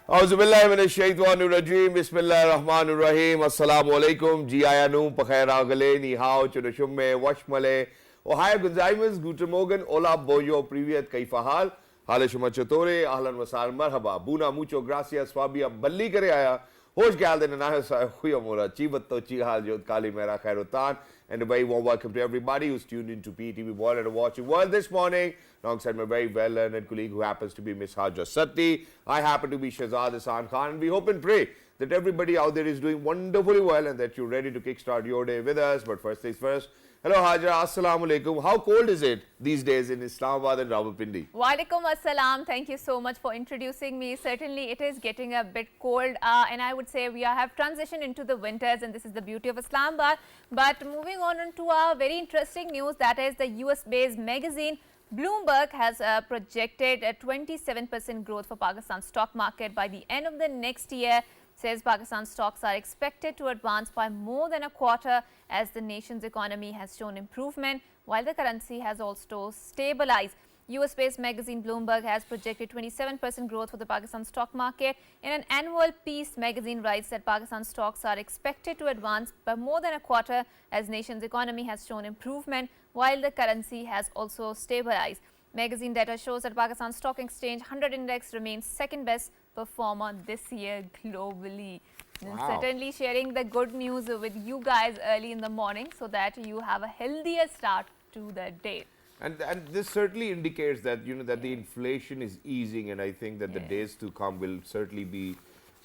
Auzubillahiminash-shaytanir-rajeem. Bismillahir-rahmanir-rahim. Assalamualaikum. Ji ayanum, pakhair agale, ni hao, chudashumme, washmale. Ohio Gonzaimas, Guten Morgen, hola, boyo, privyet, kaifahal. Hale shuma chatore, ahlan wasar, marhaba. Buna, mucho, gracias, swabia, balli kare aya. Hoş geldin, nahasa, huyamura, chivatto, chihal, jod, kali, mera, khairotan. And a very warm welcome to everybody who's tuned into PTV World and watching World this morning. Alongside my very well-learned colleague who happens to be Miss Hajra Satti. I happen to be Shahzad Khan. And we hope and pray that everybody out there is doing wonderfully well and that you're ready to kickstart your day with us. But first things first. Hello Hajra, Assalamu Alaikum. How cold is it these days in Islamabad and Rawalpindi? Walaikum Assalam. Thank you so much for introducing me. Certainly it is getting a bit cold and I would say we have transitioned into the winters and this is the beauty of Islamabad. But moving on to our very interesting news, that is the US-based magazine Bloomberg has projected a 27% growth for Pakistan's stock market by the end of the next year. Says Pakistan stocks are expected to advance by more than a quarter as the nation's economy has shown improvement while the currency has also stabilized. US-based magazine Bloomberg has projected 27% growth for the Pakistan stock market. In an annual piece, magazine writes that Pakistan stocks are expected to advance by more than a quarter as nation's economy has shown improvement while the currency has also stabilized. Magazine data shows that Pakistan Stock Exchange 100 Index remains second best performer this year globally. Wow. Certainly sharing the good news with you guys early in the morning so that you have a healthier start to the day. And this certainly indicates that that the inflation is easing, and I think that the days to come will certainly be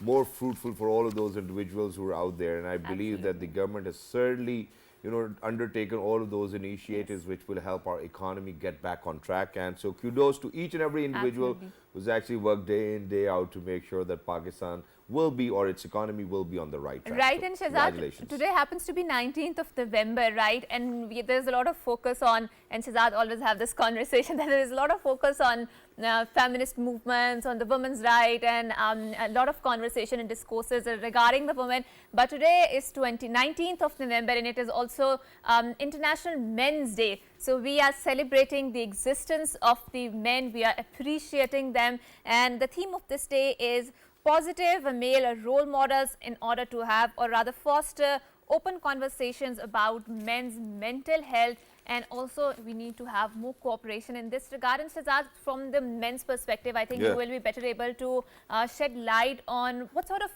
more fruitful for all of those individuals who are out there. And I believe that the government has certainly undertaken all of those initiatives which will help our economy get back on track. And so kudos to each and every individual who's actually worked day in, day out to make sure that Pakistan will be, or its economy will be on the right track. Right, so and Shahzad, today happens to be 19th of November, right? And there's a lot of focus on, and Shahzad always have this conversation that there is a lot of focus on feminist movements, on the women's right, and a lot of conversation and discourses regarding the women. But today is 19th of November and it is also International Men's Day. So we are celebrating the existence of the men, we are appreciating them, and the theme of this day is positive male role models in order to have, or rather foster, open conversations about men's mental health, and also we need to have more cooperation in this regard. And Shahzad, from the men's perspective, I think you will be better able to shed light on what sort of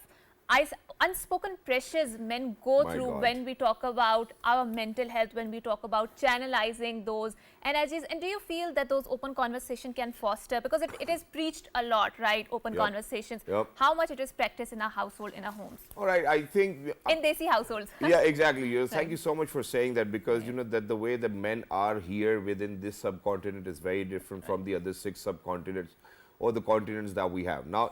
unspoken pressures men go through when we talk about our mental health, when we talk about channelizing those energies. And do you feel that those open conversation can foster, because it is preached a lot, right, open conversations, how much it is practiced in our household, in our homes? All right, I think in Desi households. Yeah, exactly. Thank you so much for saying that, because that the way that men are here within this subcontinent is very different from the other 6 subcontinents or the continents that we have. Now,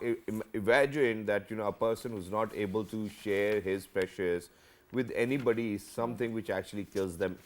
imagine that a person who's not able to share his pressures with anybody is something which actually kills them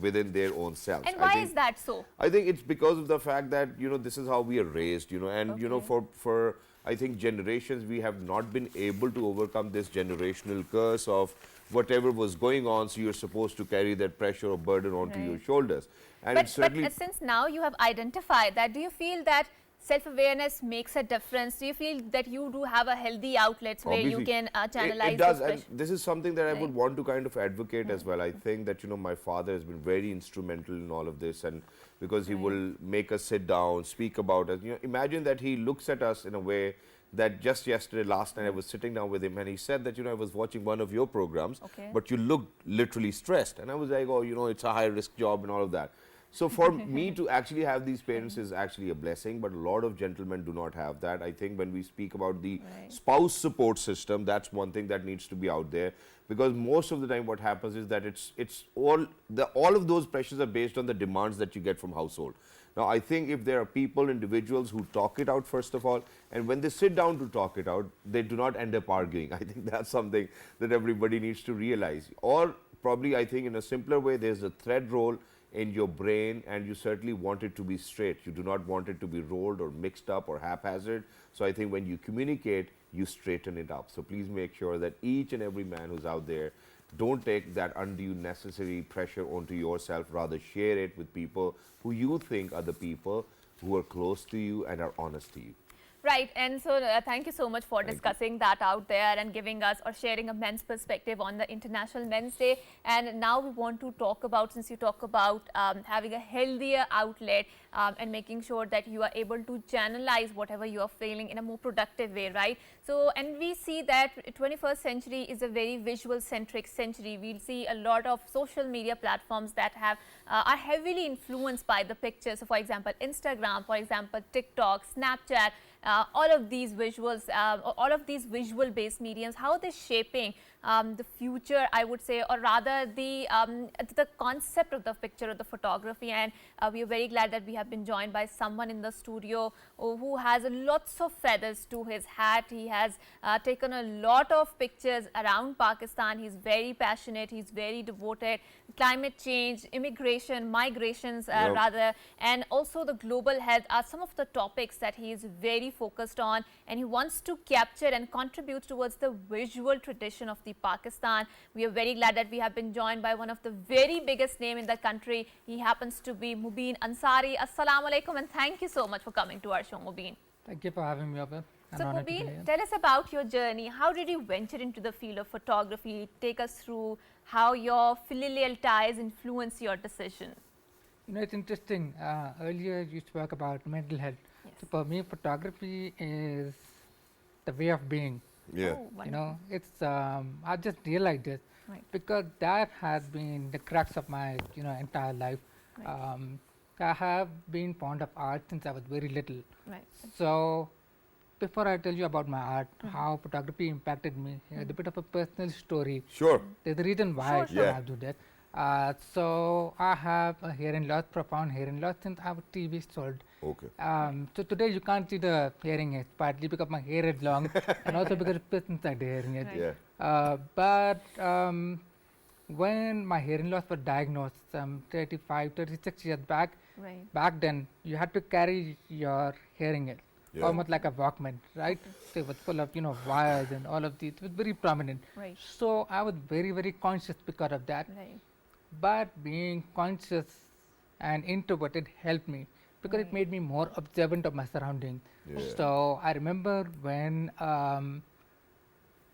within their own selves. And why is that so? I think it's because of the fact that this is how we are raised, and for I think generations we have not been able to overcome this generational curse of whatever was going on, so you're supposed to carry that pressure or burden onto your shoulders. And but since now you have identified that, do you feel that self-awareness makes a difference? Do you feel that you do have a healthy outlets where you can channelize it does, and this is something that I would want to kind of advocate as well. I think that my father has been very instrumental in all of this, and because he will make us sit down, speak about us. Imagine that he looks at us in a way that just yesterday, last night, I was sitting down with him and he said that, I was watching one of your programs, but you looked literally stressed. And I was like, oh, it's a high-risk job and all of that. So for me to actually have these parents is actually a blessing, but a lot of gentlemen do not have that. I think when we speak about the spouse support system, that's one thing that needs to be out there, because most of the time what happens is that it's all of those pressures are based on the demands that you get from household. Now, I think if there are people, individuals who talk it out first of all, and when they sit down to talk it out, they do not end up arguing. I think that's something that everybody needs to realize. Or probably, I think in a simpler way, there's a thread roll in your brain, and you certainly want it to be straight. You do not want it to be rolled or mixed up or haphazard. So I think when you communicate, you straighten it up. So please make sure that each and every man who's out there, don't take that undue necessary pressure onto yourself. Rather share it with people who you think are the people who are close to you and are honest to you. Right, and so thank you so much for discussing that out there and giving us or sharing a men's perspective on the International Men's Day. And now we want to talk about, since you talk about having a healthier outlet and making sure that you are able to channelize whatever you are feeling in a more productive way, right? So, and we see that 21st century is a very visual centric century. We'll see a lot of social media platforms that have are heavily influenced by the pictures. So, for example, Instagram, for example, TikTok, Snapchat. All of these visuals, all of these visual based mediums, how they're shaping the future, I would say, or rather the concept of the picture or the photography. And we are very glad that we have been joined by someone in the studio who has lots of feathers to his hat. He has taken a lot of pictures around Pakistan. He's very passionate, he's very devoted. Climate change, immigration, migrations rather, and also the global health are some of the topics that he is very focused on, and he wants to capture and contribute towards the visual tradition of the Pakistan. We are very glad that we have been joined by one of the very biggest name in the country. He happens to be Mobeen Ansari. Assalamu alaikum, and thank you so much for coming to our show, Mobeen. Thank you for having me, Abdul. So Mobeen, tell us about your journey. How did you venture into the field of photography? Take us through how your filial ties influence your decision. You know, it's interesting. Earlier you spoke about mental health. Yes. So for me, photography is the way of being. Yeah. Oh, You know, it's I just realized this because that has been the crux of my entire life. Right. I have been fond of art since I was very little. Right. So before I tell you about my art, how photography impacted me, here's a bit of a personal story. Sure. There's a reason why Sure, I do that. So I have a hearing loss, profound hearing loss since I was 3 weeks old. Okay. So today you can't see the hearing aids, partly because my hair is long and also because it fits inside the hearing aid. Right. Yeah. But when my hearing loss was diagnosed some 35, 36 years back, back then you had to carry your hearing aid. Yeah. Almost like a Walkman, right? So it was full of wires and all of these. It was very prominent. Right. So I was very, very conscious because of that. Right. But being conscious and introverted helped me because it made me more observant of my surroundings. Yeah. So I remember when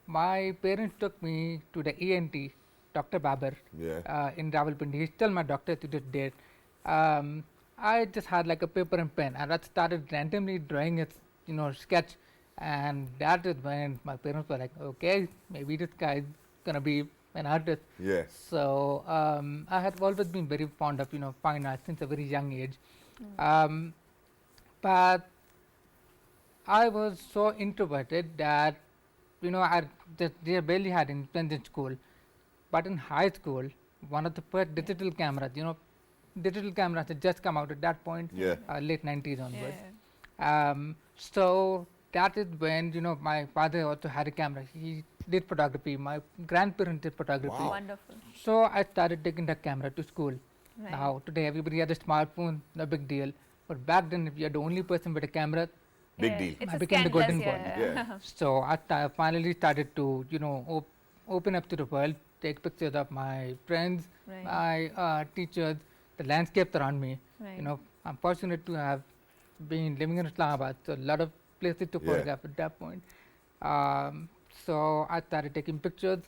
my parents took me to the ENT, Dr. Babar, Yeah. in Rawalpindi. He's still my doctor to this date. I just had like a paper and pen, and I started randomly drawing a sketch, and that is when my parents were like, okay, maybe this guy is gonna be an artist. Yeah. So I had always been very fond of fine art since a very young age, but I was so introverted that I just barely had influence in school. But in high school, one of the first digital cameras, digital cameras had just come out at that point, Yeah. late 90s onwards. So that is when my father also had a camera. He did photography. My grandparents did photography. Wow. Wonderful. So I started taking the camera to school. Right. Now today everybody has a smartphone, no big deal. But back then, if you're the only person with a camera, Big deal. It's I a became the scandalous, golden boy. Yeah. so I finally started to open up to the world, take pictures of my friends, Right. my teachers, the landscapes around me. Right. I'm fortunate to have been living in Islamabad, so a lot of places to Yeah. photograph at that point. So I started taking pictures,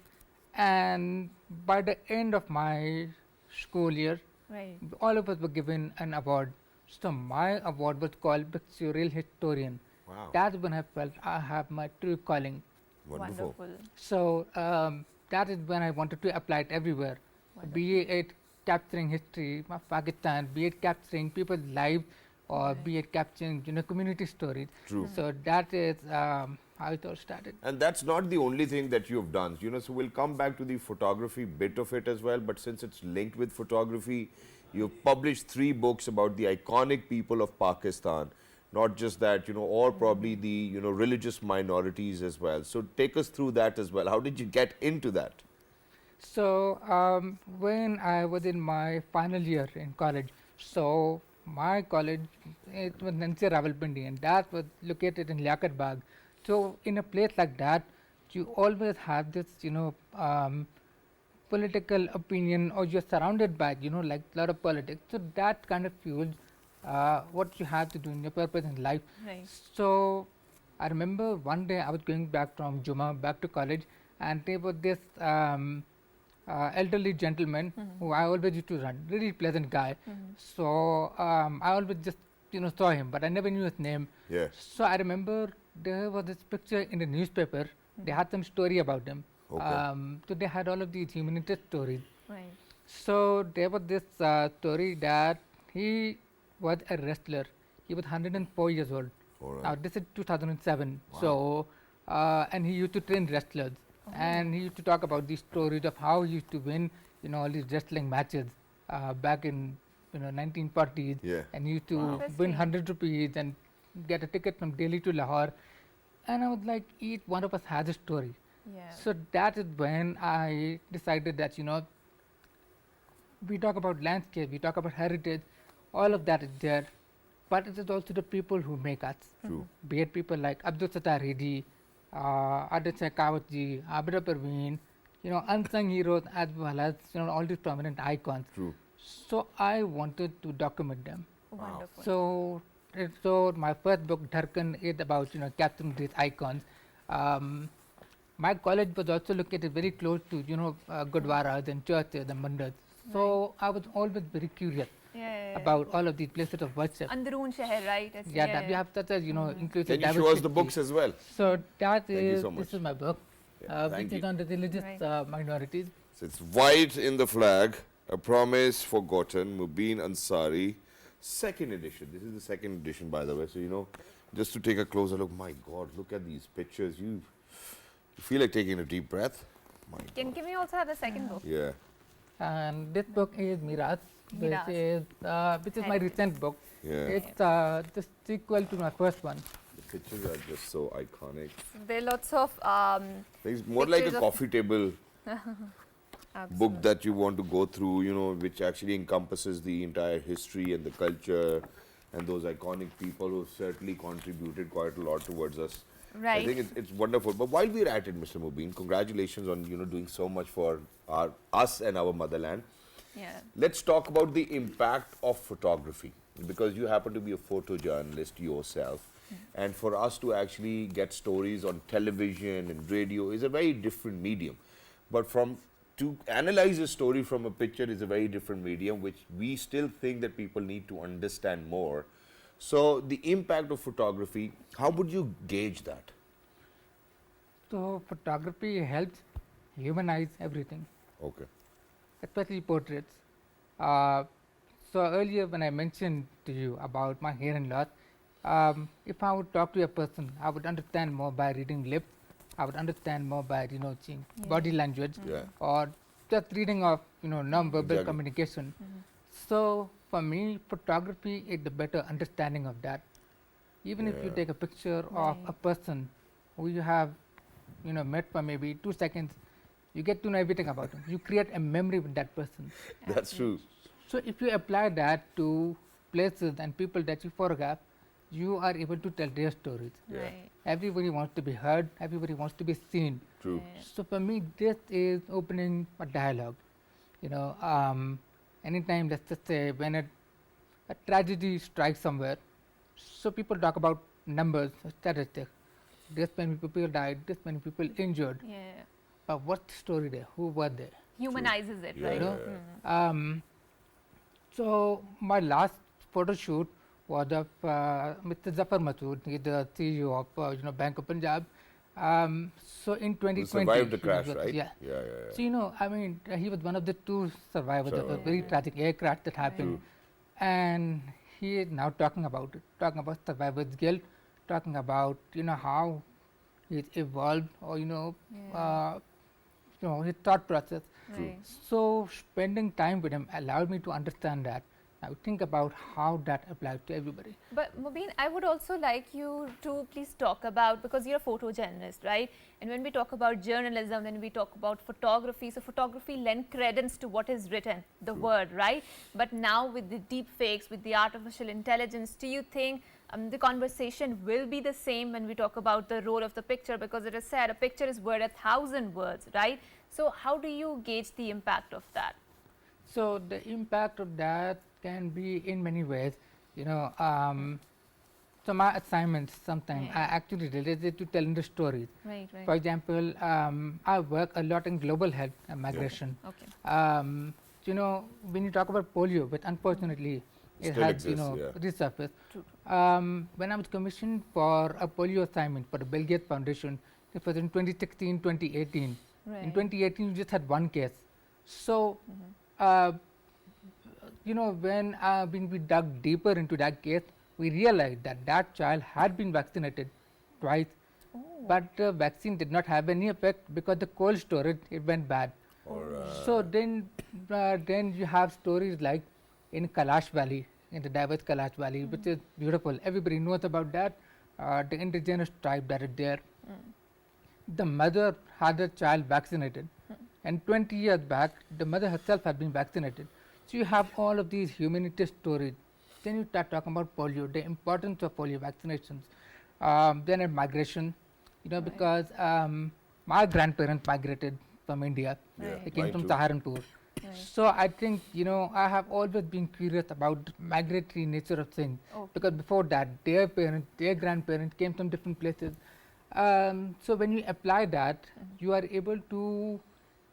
and by the end of my school year, Right. all of us were given an award. So my award was called Pictorial Historian. Wow. That's when I felt I have my true calling. Wonderful. So that is when I wanted to apply it everywhere, be it capturing history of Pakistan, be it capturing people's lives, or be it capturing community stories. True. So that is how it all started. And that's not the only thing that you've done. So we'll come back to the photography bit of it as well. But since it's linked with photography, you've published 3 books about the iconic people of Pakistan. Not just that, or probably the, religious minorities as well. So take us through that as well. How did you get into that? So when I was in my final year in college, so my college, it was Nancy Rawalpindi, and that was located in Liaquat Bagh. So in a place like that, you always have this, political opinion, or you're surrounded by, like a lot of politics. So that kind of fuels what you have to do in your purpose in life. Right. So I remember one day I was going back from Juma back to college, and there was this elderly gentleman who I always used to run, really pleasant guy. So I always just saw him, but I never knew his name. Yeah. So I remember there was this picture in the newspaper. They had some story about him. Okay. So they had all of these human interest stories. Right. So there was this story that he was a wrestler. He was 104 years old. All right. Now this is 2007. So and he used to train wrestlers, and he used to talk about these stories of how he used to win, all these wrestling matches back in 1940s. Yeah. And he used to win Interesting. 100 rupees and get a ticket from Delhi to Lahore. And I was like, each one of us has a story. Yeah. So that is when I decided that we talk about landscape, we talk about heritage, all of that is there, but it is also the people who make us. True. Be it people like Abdul Ji, Aditya Kawatji, Abra Parveen, unsung heroes as well as all these prominent icons. True. So I wanted to document them. Wonderful. So my first book, Dharkan, is about capturing these icons. My college was also located very close to gurdwaras and churches and mandirs. So I was always very curious yeah. about all of these places of worship. Androon Shahar, right? Yeah, that we have such a inclusive. Can you show us diversity. the books as well? So that you is so much. this is my book, thank which is you. on the religious Right. minorities. So it's white in the flag, a promise forgotten, Mobeen Ansari, second edition. This is the second edition, by the way. So just to take a closer look. My God, look at these pictures. You feel like taking a deep breath. My God. Can we also have the second book? Yeah. And this book is Miras, Miras. which is my Heritage. recent book. Yeah. It's the sequel to my first one. The pictures are just so iconic. There are lots of It's more like a Pictures of- coffee table book that you want to go through, which actually encompasses the entire history and the culture and those iconic people who certainly contributed quite a lot towards us. Right. I think it's wonderful. But while we're at it, Mr. Mobeen, congratulations on doing so much for us and our motherland. Yeah. Let's talk about the impact of photography, because you happen to be a photojournalist yourself. And for us to actually get stories on television and radio is a very different medium. But to analyze a story from a picture is a very different medium, which we still think that people need to understand more. So the impact of photography, how would you gauge that? So photography helps humanize everything, Okay. especially portraits. So earlier when I mentioned to you about my hearing loss, if I would talk to a person, I would understand more by reading lips. I would understand more by seeing body language, Yeah. or just reading of non-verbal Exactly. communication. So for me, photography is the better understanding of that. Even if you Yeah. take a picture of a person who you have met for maybe 2 seconds, you get to know everything about him. You create a memory with that person. That's true. So if you apply that to places and people that you photograph, you are able to tell their stories. Yeah. Right. Everybody wants to be heard, everybody wants to be seen. True. Yeah. So for me, this is opening a dialogue. Anytime, let's just say, when a tragedy strikes somewhere, so people talk about numbers, statistics. This many people died, this many people injured. Yeah. But what's the story there? Who were there? Humanizes it, Yeah, right? yeah, So my last photo shoot was of Mr. Zafar Masood, he's the CEO of Bank of Punjab. So in 2020, You survived the he crash, was- right? Yeah. Yeah. So he was one of the 2 survivors of a Survivor. very tragic air crash that happened, and he is now talking about it, talking about survivor's guilt, talking about how he's evolved, or his thought process. Right. So spending time with him allowed me to understand that. Now think about how that applies to everybody. But Mobeen, I would also like you to please talk about, because you're a photojournalist, right? And when we talk about journalism, then we talk about photography. So photography lends credence to what is written, the word, right? But now with the deep fakes, with the artificial intelligence, do you think the conversation will be the same when we talk about the role of the picture? Because it is said a picture is worth 1,000 words, right? So how do you gauge the impact of that? So the impact of that can be in many ways. So my assignments sometimes Right. are actually related to telling the stories. Right, right. For example, I work a lot in global health and migration. Okay. You know, when you talk about polio, but unfortunately, it Still has exists, yeah. resurfaced. True. When I was commissioned for a polio assignment for the Bill Gates Foundation, it was in 2016, 2018. In Right. 2018, we just had one case. So, uh, you know, when we dug deeper into that case, we realized that that child had been vaccinated twice, but the vaccine did not have any effect because the cold storage it went bad. So then you have stories like in Kailash Valley, in the diverse Kailash Valley, which is beautiful. Everybody knows about that. The indigenous tribe that is there. The mother had her child vaccinated, and 20 years back, the mother herself had been vaccinated. So you have all of these humanity stories. Then you start talking about polio, the importance of polio vaccinations. Then in migration, you know, because my grandparents migrated from India. Right. They came Mine from too. Saharanpur. Right. So I think, you know, I have always been curious about the migratory nature of things, Okay. because before that, their parents, their grandparents came from different places. So when you apply that, you are able to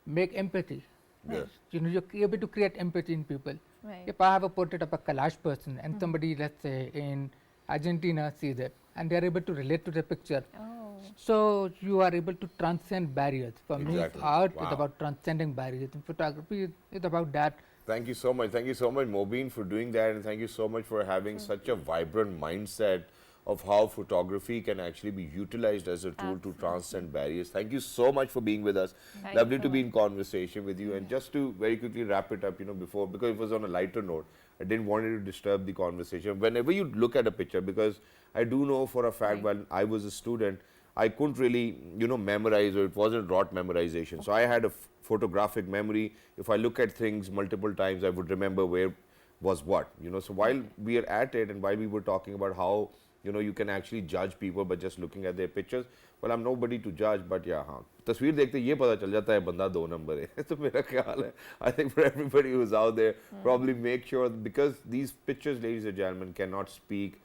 make empathy. Yes. You know, you're able to create empathy in people. Right. If I have a portrait of a Kailash person and somebody, let's say in Argentina, sees it and they're able to relate to the picture, Oh. so you are able to transcend barriers. For me, Exactly. art is Wow. about transcending barriers, and photography is about that. Thank you so much. Thank you so much, Mobeen, for doing that. And thank you so much for having such a vibrant mindset of how photography can actually be utilized as a tool to transcend barriers. Thank you so much for being with us. Thank Lovely you to so be much. in conversation with you. And just to very quickly wrap it up, you know, before, because it was on a lighter note, I didn't want it to disturb the conversation. Whenever you look at a picture, because I do know for a fact when I was a student, I couldn't really, you know, memorize, or it wasn't rote memorization. So I had a photographic memory. If I look at things multiple times, I would remember where was what, you know. So while we are at it and while we were talking about how, you know, you can actually judge people by just looking at their pictures, well, I'm nobody to judge, but yeah, हाँ तस्वीर देखते ये पता चल जाता है बंदा दो नंबर है तो मेरा ख्याल है I think for everybody who's out there, probably make sure, because these pictures, ladies and gentlemen, cannot speak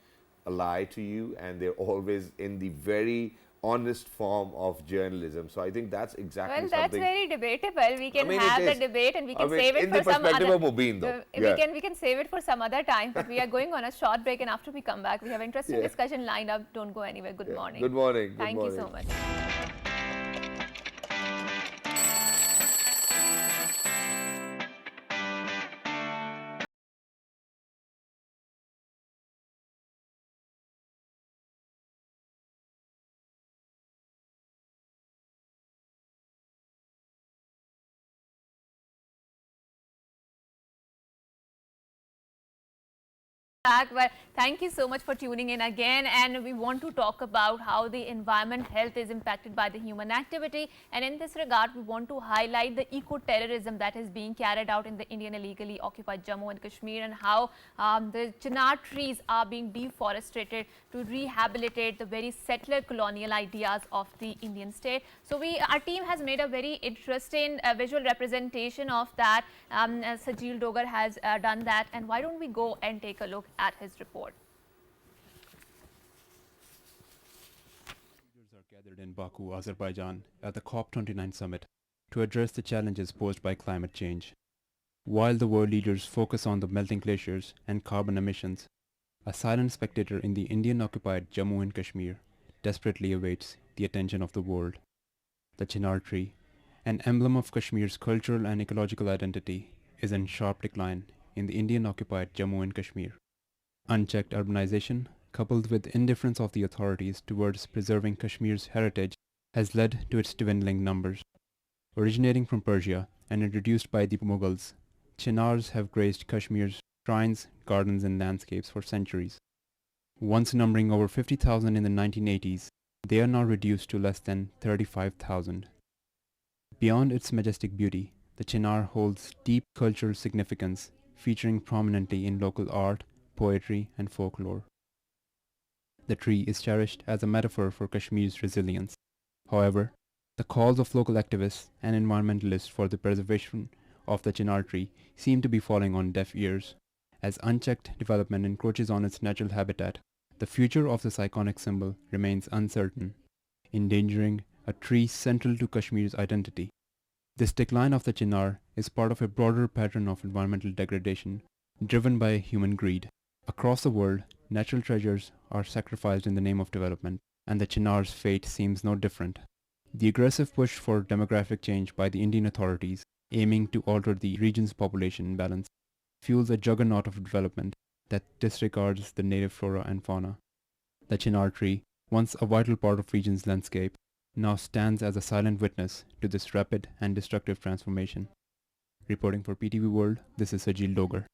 a lie to you, and they're always in the very honest form of journalism. So I think that's exactly Well, that's something. very debatable. We can mean, have it the is. debate, and we I can mean, save it in for the some perspective other. of Mobeen, though. We can save it for some other time. But we are going on a short break, and after we come back, we have interesting Yeah. discussion lined up. Don't go anywhere. Good morning. Good morning. Good Thank morning. you so much. Back, but thank you so much for tuning in again, and we want to talk about how the environment health is impacted by the human activity, and in this regard we want to highlight the eco-terrorism that is being carried out in the Indian illegally occupied Jammu and Kashmir, and how the chinar trees are being deforested to rehabilitate the very settler colonial ideas of the Indian state. So our team has made a very interesting visual representation of that. Sajeel Dogar has done that, and why don't we go and take a look at his report. Leaders are gathered in Baku, Azerbaijan at the COP29 summit to address the challenges posed by climate change. While the world leaders focus on the melting glaciers and carbon emissions, a silent spectator in the Indian-occupied Jammu and Kashmir desperately awaits the attention of the world. The chinar tree, an emblem of Kashmir's cultural and ecological identity, is in sharp decline in the Indian-occupied Jammu and Kashmir. Unchecked urbanization, coupled with indifference of the authorities towards preserving Kashmir's heritage, has led to its dwindling numbers. Originating from Persia and introduced by the Mughals, chinars have graced Kashmir's shrines, gardens and landscapes for centuries. Once numbering over 50,000 in the 1980s, they are now reduced to less than 35,000. Beyond its majestic beauty, the chinar holds deep cultural significance, featuring prominently in local art, poetry and folklore. The tree is cherished as a metaphor for Kashmir's resilience. However, the calls of local activists and environmentalists for the preservation of the chinar tree seem to be falling on deaf ears, as unchecked development encroaches on its natural habitat the future of this iconic symbol remains uncertain, endangering a tree central to Kashmir's identity. This decline of the chinar is part of a broader pattern of environmental degradation driven by human greed. Across the world, natural treasures are sacrificed in the name of development, and the chinar's fate seems no different. The aggressive push for demographic change by the Indian authorities, aiming to alter the region's population balance, fuels a juggernaut of development that disregards the native flora and fauna. The chinar tree, once a vital part of region's landscape, now stands as a silent witness to this rapid and destructive transformation. Reporting for PTV World, this is Sajeel Dogar.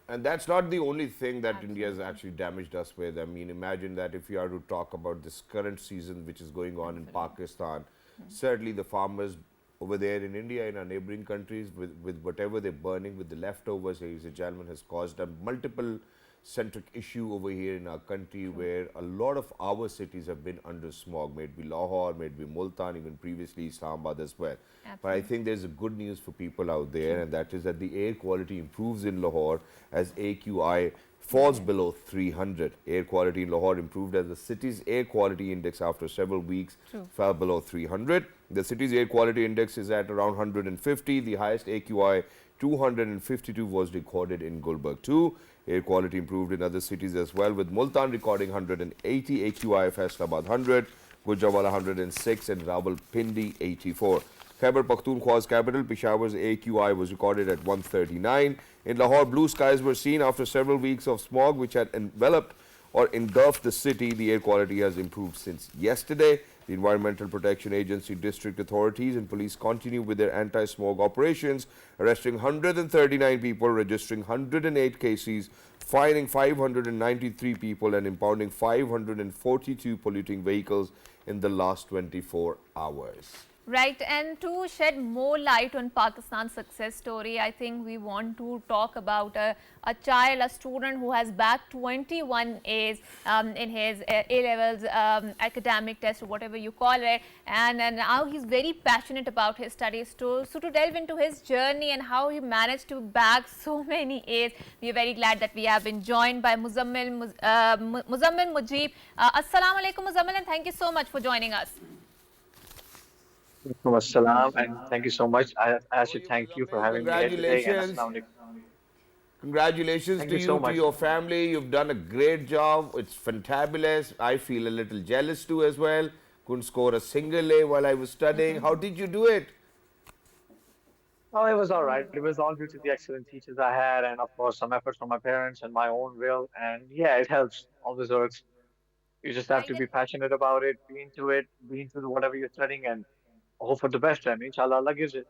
And that's not the only thing that India has actually damaged us with. I mean, imagine that if you are to talk about this current season which is going on in Pakistan, certainly the farmers over there in India, in our neighboring countries, with whatever they're burning, with the leftovers, ladies and gentlemen, has caused a multiple centric issue over here in our country where a lot of our cities have been under smog, may it be Lahore, may it be Multan, even previously Islamabad as well. But I think there's a good news for people out there, and that is that the air quality improves in Lahore as AQI falls below 300. Air quality in Lahore improved as the city's air quality index after several weeks fell below 300. The city's air quality index is at around 150. The highest AQI 252 was recorded in Gulbarg too. Air quality improved in other cities as well, with Multan recording 180 AQI, Faisalabad 100, Gujranwala 106 and Rawalpindi 84. Khyber Pakhtunkhwa's capital, Peshawar's AQI was recorded at 139. In Lahore, blue skies were seen after several weeks of smog which had enveloped or engulfed the city. The air quality has improved since yesterday. The Environmental Protection Agency, district authorities and police continue with their anti-smog operations, arresting 139 people, registering 108 cases, fining 593 people and impounding 542 polluting vehicles in the last 24 hours. Right, and to shed more light on Pakistan's success story, I think we want to talk about a child, a student who has bagged 21 A's in his A-levels academic test, or whatever you call it, and now he's very passionate about his studies too. So to delve into his journey and how he managed to bag so many A's, we are very glad that we have been joined by Muzamil Mujeeb. Assalamu alaikum Muzammil, and thank you so much for joining us. Assalam, and thank you so much. I should thank you for having me here today. And Congratulations. Assalamu alaikum. Congratulations Thank to you so you, to much. your family. You've done a great job. It's fantabulous. I feel a little jealous too as well. Couldn't score a single A while I was studying. How did you do it? Oh, it was all right. It was all due to the excellent teachers I had, and of course, some effort from my parents and my own will. And yeah, it helps. Always works. You just have Right, to and be passionate about it, be into whatever you're studying, and hope for the best. And inshallah, Allah gives it.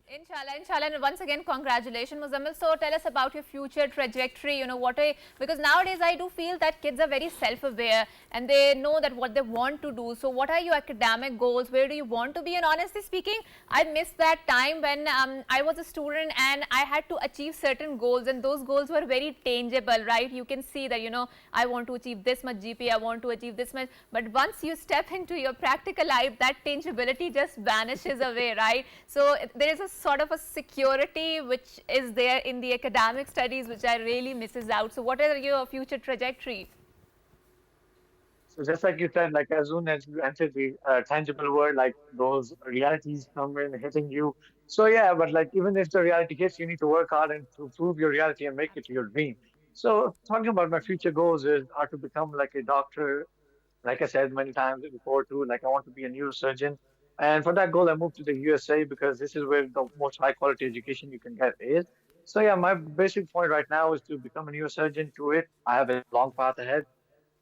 Inshallah, and once again, congratulations, Muzammil. So tell us about your future trajectory. You know, because nowadays I do feel that kids are very self-aware and they know that what they want to do. So what are your academic goals? Where do you want to be? And honestly speaking, I missed that time when I was a student and I had to achieve certain goals, and those goals were very tangible, right? You can see that, you know, I want to achieve this much GPA, I want to achieve this much. But once you step into your practical life, that tangibility just vanishes away, right? So there is a sort of a security which is there in the academic studies which I really misses out. So what are your future trajectory? So just like you said, like as soon as you enter the tangible world, like those realities come in hitting you. So yeah, but like even if the reality hits, you need to work hard and to prove your reality and make it your dream. So talking about my future goals is are to become like a doctor. Like I said many times before too, like I want to be a neurosurgeon. And for that goal, I moved to the USA because this is where the most high quality education you can get is. So yeah, my basic point right now is to become a neurosurgeon. To it, I have a long path ahead.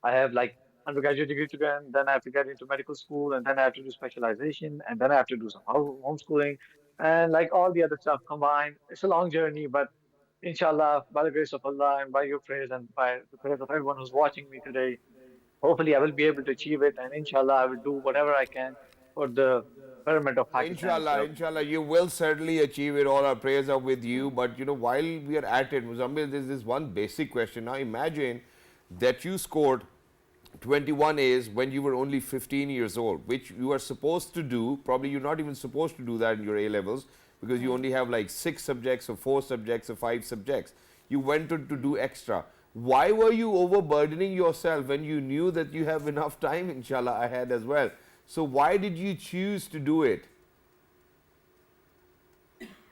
I have like undergraduate degree to get, and then I have to get into medical school, and then I have to do specialization, and then I have to do some homeschooling, and like all the other stuff combined. It's a long journey, but inshallah, by the grace of Allah and by your prayers and by the prayers of everyone who's watching me today, hopefully I will be able to achieve it, and inshallah, I will do whatever I can for the betterment of Pakistan Inshallah, itself. inshallah, you will certainly achieve it. All our prayers are with you. But you know, while we are at it, Muzammil, there's this one basic question. Now imagine that you scored 21 A's when you were only 15 years old, which you are supposed to do. Probably you're not even supposed to do that in your A levels because you only have like 6 subjects or 4 subjects or 5 subjects. You went to do extra. why were you overburdening yourself when you knew that you have enough time, inshallah, ahead as well? So why did you choose to do it?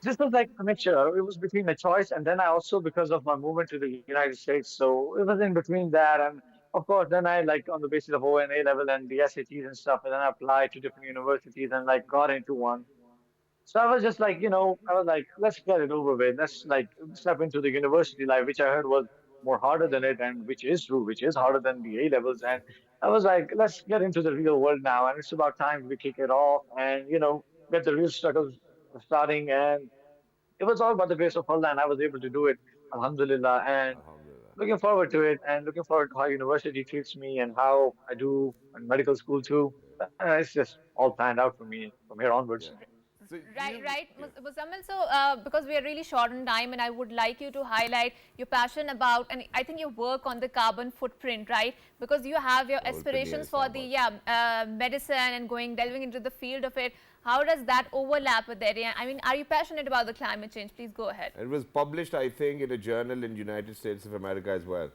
This was like a mixture. It was between a choice, and then I also, because of my movement to the United States, so it was in between that, and of course, then I like on the basis of O and A level and the SATs and stuff, and then I applied to different universities and like got into one. So I was just like, I was like, let's get it over with. Let's like step into the university life, which I heard was more harder than it, and which is true, which is harder than the A levels. And I was like, let's get into the real world now, and it's about time we kick it off and get the real struggles starting. And it was all about the grace of Allah, and I was able to do it, Alhamdulillah. And Alhamdulillah. looking forward to it, and looking forward to how university treats me and how I do in medical school too. It's just all planned out for me from here Yeah. onwards. So Right, you, right, yeah. Muzammil. So, because we are really short on time, and I would like you to highlight your passion about, and I think your work on the carbon footprint, right? Because you have your aspirations for the medicine and delving into the field of it. How does that overlap with the area? I mean, are you passionate about the climate change? Please go ahead. It was published, I think, in a journal in United States of America as well.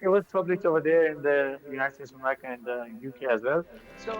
It was published over there in the United States of America and the UK as well. So